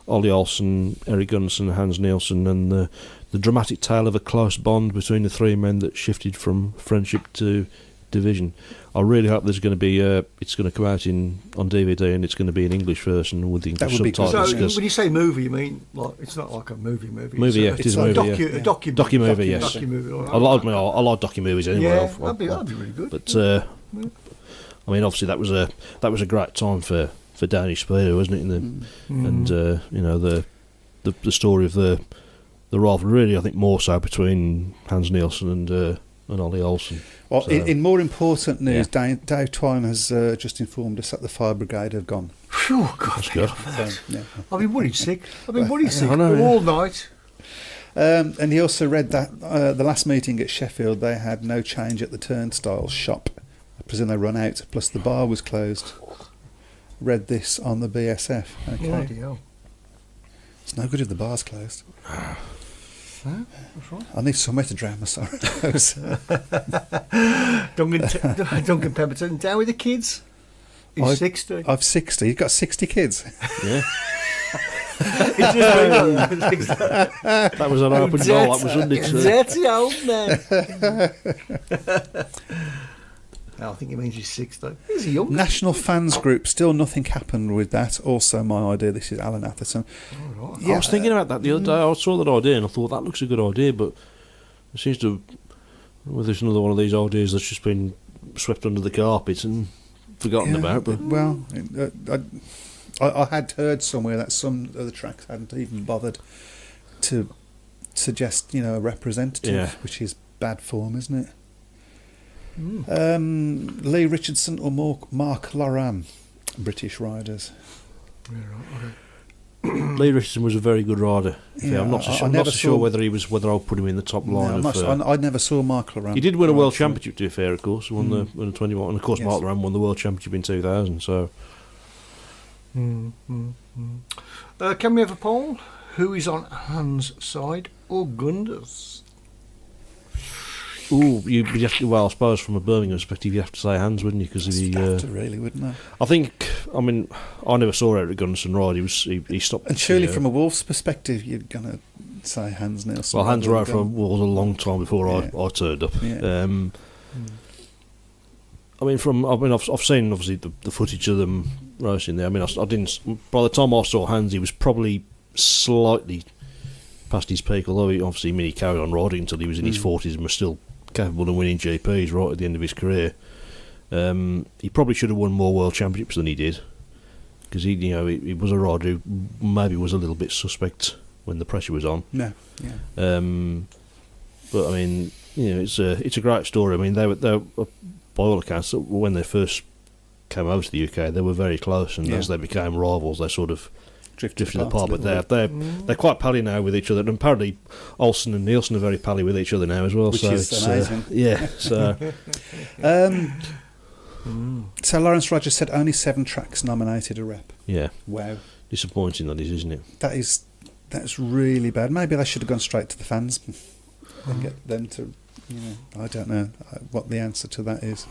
Ollie Olsen, Eric Gunnison, Hans Nielsen, and the dramatic tale of a close bond between the three men that shifted from friendship to division. I really hope there's going to be it's going to come out on DVD and it's going to be an English version with the That English would be good. subtitles. So 'cause when you say movie, you mean like it's not like a movie? movie, yeah, it is a movie. A Docu-movie, yes. Docu-movie, all right. I like docu-movies anyway. Yeah, I'll- that'd be really good. But I mean, obviously that was a great time for Danish Speedway, wasn't it? And you know the story of the rivalry, really, I think more so between Hans Nielsen and Ollie Olsen. Well, So- in more important news, Yeah. Dave Twine has just informed us that the fire brigade have gone. Phew, God, That's good. So, yeah. I've been worried sick. I've been worried sick I know, yeah. all night. And he also read that the last meeting at Sheffield, they had no change at the turnstile shop. I presume they run out, plus the bar was closed. Read this on the BSF. Okay. Bloody hell. It's no good if the bar's closed. That's right. I need somewhere to drown my sorrows. Duncan Pemberton down with the kids. He's 60. I've 60. You've got 60 kids. Yeah, He's just that was an open goal. That was under dirty old man. No, I think it means he's 60. He's a young. National Fans Group, still nothing happened with that. Also my idea, this is Alan Atherton. All right. I was thinking about that the other day. I saw that idea and I thought that looks a good idea, but it seems to. Well, there's another one of these ideas that's just been swept under the carpet and forgotten about. But Well, I had heard somewhere that some of the tracks hadn't even bothered to suggest, a representative, which is bad form, isn't it? Lee Richardson or Mark Loram, British riders. Yeah, right, okay. Lee Richardson was a very good rider. Yeah, I'm not so sure whether I'll put him in the top line. I never saw Mark Loram. He did win a world championship, to be fair, of course. Won the 21, and of course Mark Loram won the world championship in 2000. So, Can we have a poll? Who is on Hans' side or Gunder's? I suppose from a Birmingham perspective, you have to say Hans, wouldn't you? Because really, wouldn't I? I never saw Eric Gunderson ride. He stopped. And surely, from a Wolves perspective, you're gonna say Hans Nielsen. Well, Hans rode for Wolves a long time before I turned up. Yeah. I've seen obviously the footage of them racing there. I didn't. By the time I saw Hans, he was probably slightly past his peak. Although he carried on riding until he was in his 40s and was still capable of winning GPs right at the end of his career. He probably should have won more world championships than he did, because he was a rider who maybe was a little bit suspect when the pressure was on. No, yeah. But it's a great story. They were by all accounts, when they first came over to the UK, they were very close, and as they became rivals, they sort of drifted apart. But they're quite pally now with each other, and apparently Olsen and Nielsen are very pally with each other now as well. Which so is amazing. So so Lawrence Rogers said only 7 tracks nominated a rep. Yeah. Wow. Disappointing that is, isn't it? That's really bad. Maybe they should have gone straight to the fans and get them to. I don't know what the answer to that is.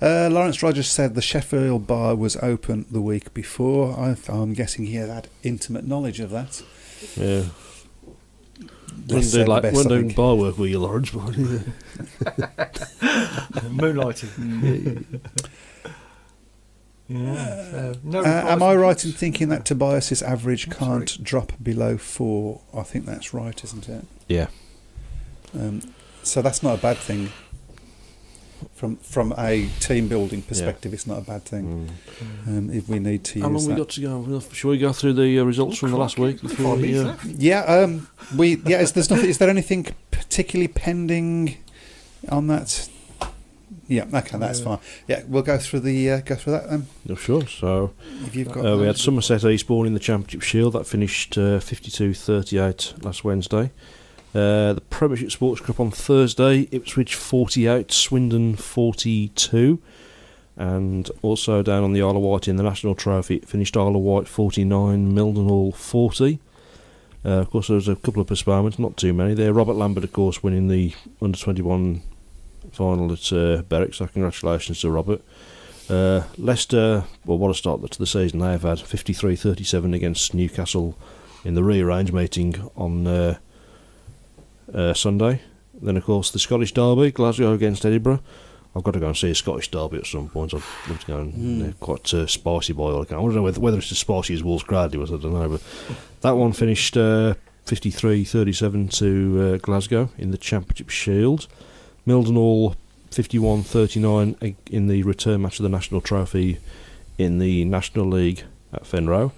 Lawrence Rogers said the Sheffield bar was open the week before. I'm guessing he had intimate knowledge of that. Yeah. Wouldn't do bar work with you, Lawrence. Moonlighting. Am I right in thinking that Tobias's average can't drop below 4? I think that's right, isn't it? Yeah. So that's not a bad thing. From a team building perspective, it's not a bad thing. If we need to use that. How long we got to go? Shall we go through the results from the last week? Is there anything particularly pending on that? Yeah, okay, that's fine. Yeah, we'll go through that then. Oh, sure. So if you've got we had Somerset Eastbourne in the Championship Shield that finished 52-38 last Wednesday. The Premiership Sports Cup on Thursday, Ipswich 48, Swindon 42, and also down on the Isle of Wight in the National Trophy, it finished Isle of Wight 49, Mildenhall 40. Of course, there was a couple of postponements, not too many there. Robert Lambert, of course, winning the Under-21 final at Berwick, so congratulations to Robert. Leicester, what a start to the season they've had, 53-37 against Newcastle in the rearrange meeting on Sunday. Then, of course, the Scottish Derby, Glasgow against Edinburgh. I've got to go and see a Scottish Derby at some point. I'd love to go and they're quite spicy by all accounts. I don't know whether it's as spicy as Wolves Cradley was, I don't know. But that one finished 53-37 to Glasgow in the Championship Shield. Mildenhall 51-39 in the return match of the National Trophy in the National League at Fenroe.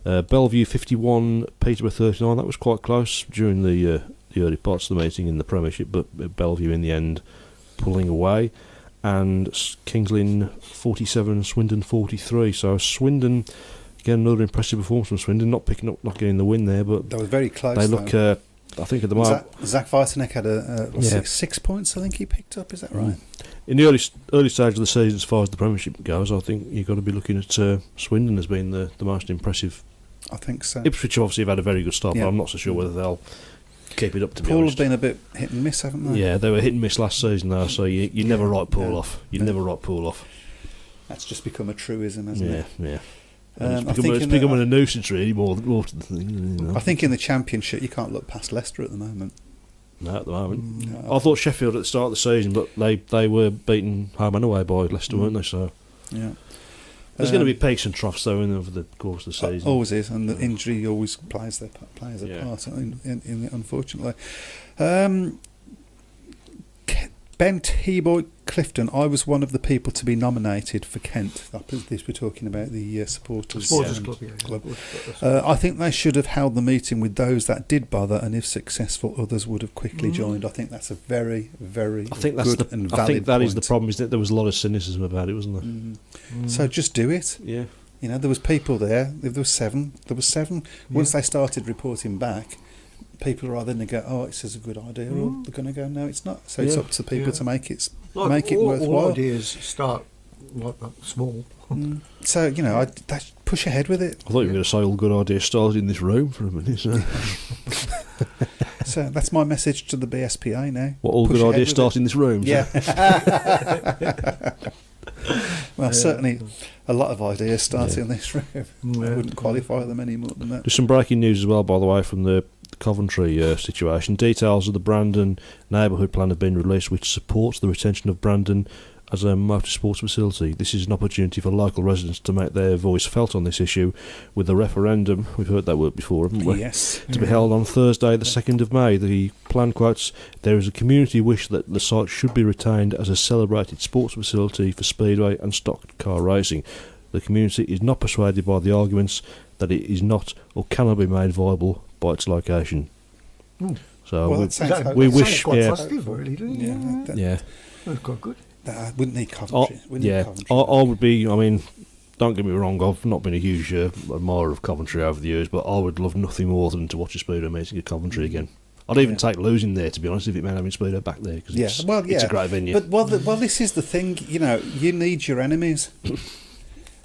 Bellevue 51, Peterborough 39. That was quite close during the early parts of the meeting in the Premiership, but Bellevue in the end pulling away. And Kings Lynn 47, Swindon 43. So Swindon, again, another impressive performance from Swindon, not getting the win there, but that was very close. They look, I think at the moment, Zach Weisseneck had 6 points. I think he picked up. Is that right? In the early stage of the season, as far as the Premiership goes, I think you've got to be looking at Swindon as being the most impressive. I think so. Ipswich obviously have had a very good start, but I'm not so sure whether they'll keep it up, to be Poole honest. have been a bit hit and miss, haven't they? Yeah, they were hit and miss last season though, so you never write Poole off. You never write Poole off. That's just become a truism, hasn't it? Yeah. It's becoming a nuisance really more than the thing. I think in the Championship you can't look past Leicester at the moment. No, at the moment. No. I thought Sheffield at the start of the season, but they were beaten home and away by Leicester, weren't they? So yeah. There's going to be peaks and troughs though over the course of the season. Always is, and the injury always plays a part. Unfortunately, Ben T-Boy Clifton, I was one of the people to be nominated for Kent. This we're talking about the supporters Club, club. I think they should have held the meeting with those that did bother, and if successful, others would have quickly joined. I think that's a very, very good and valid I think that is the point. problem, is that there was a lot of cynicism about it, wasn't there? So just do it. Yeah. You know, there was people there. There was seven. Once they started reporting back, people are either going to go, "Oh, it's a good idea," or they're going to go, "No, it's not." So it's up to people to make it worthwhile. All ideas start like that, small. So you know, push ahead with it. I thought you were going to say all good ideas started in this room for a minute. So, So that's my message to the BSPA now. what, all Push good ahead ideas with start in this room? So. Yeah. Well, certainly a lot of ideas start in this room. I wouldn't qualify them any more than that. There's some breaking news as well, by the way, from the Coventry situation. Details of the Brandon neighbourhood plan have been released, which supports the retention of Brandon as a motorsports facility. This is an opportunity for local residents to make their voice felt on this issue, with the referendum, we've heard that word before, haven't we? Yes. To be held on Thursday the 2nd of May. The plan quotes, "There is a community wish that the site should be retained as a celebrated sports facility for speedway and stock car racing. The community is not persuaded by the arguments that it is not or cannot be made viable by its location." So Well, we, that sounds we That wish, sounds quite yeah, positive, really, doesn't it? yeah. That's quite good. Wouldn't need Coventry. I would be. I mean, don't get me wrong. I've not been a huge admirer of Coventry over the years, but I would love nothing more than to watch a speedway meeting at Coventry again. I'd even take losing there, to be honest, if it meant having speedway back there, because it's a great venue. But this is the thing. You know, you need your enemies.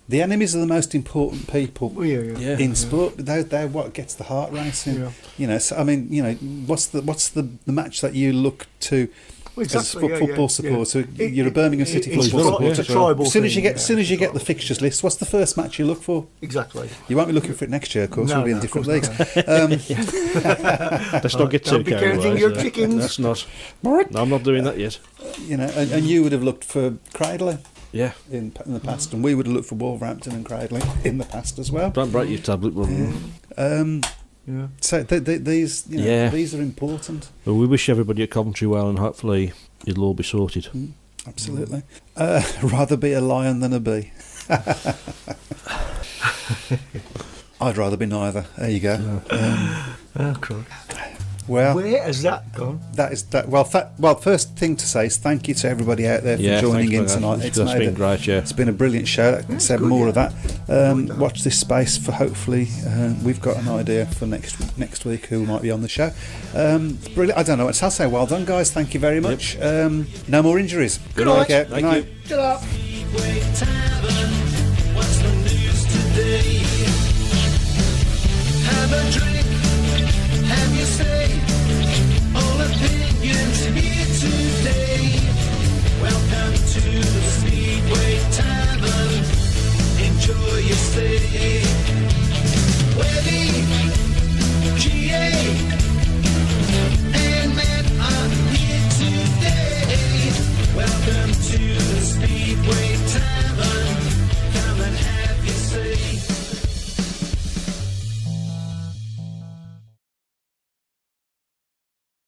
The enemies are the most important people in sport. They're what gets the heart racing. Yeah. You know, so I mean, you know, what's the match that you look to? Well, exactly, as a football supporter, you're a Birmingham City football supporter. It's a tribal As soon as you thing, get the fixtures list, what's the first match you look for? Exactly. You won't be looking for it next year, of course. No, we'll be in no, different of leagues. Let's not get too Don't be carried counting away. your chickens. That's not. No, I'm not doing that yet. You know, and you would have looked for Cradley Yeah. in the past, and we would have looked for Wolverhampton and Cradley in the past as well. Don't break your tablet. So these, you know, these are important. Well, we wish everybody at Coventry well, and hopefully it'll all be sorted. Absolutely. Rather be a lion than a bee. I'd rather be neither. There you go. Oh, God. Well, Where has that gone? that is that. Well, first thing to say is thank you to everybody out there for joining in tonight. That's been great. Yeah, it's been a brilliant show. Said good, more of that. Watch this space for hopefully we've got an idea for next week who might be on the show. Brilliant. I don't know what to say. Well done, guys. Thank you very much. No more injuries. Good night. Okay, Thank good night. you. Shut up. Speedway Tavern, what's the news today? Have a drink, have you say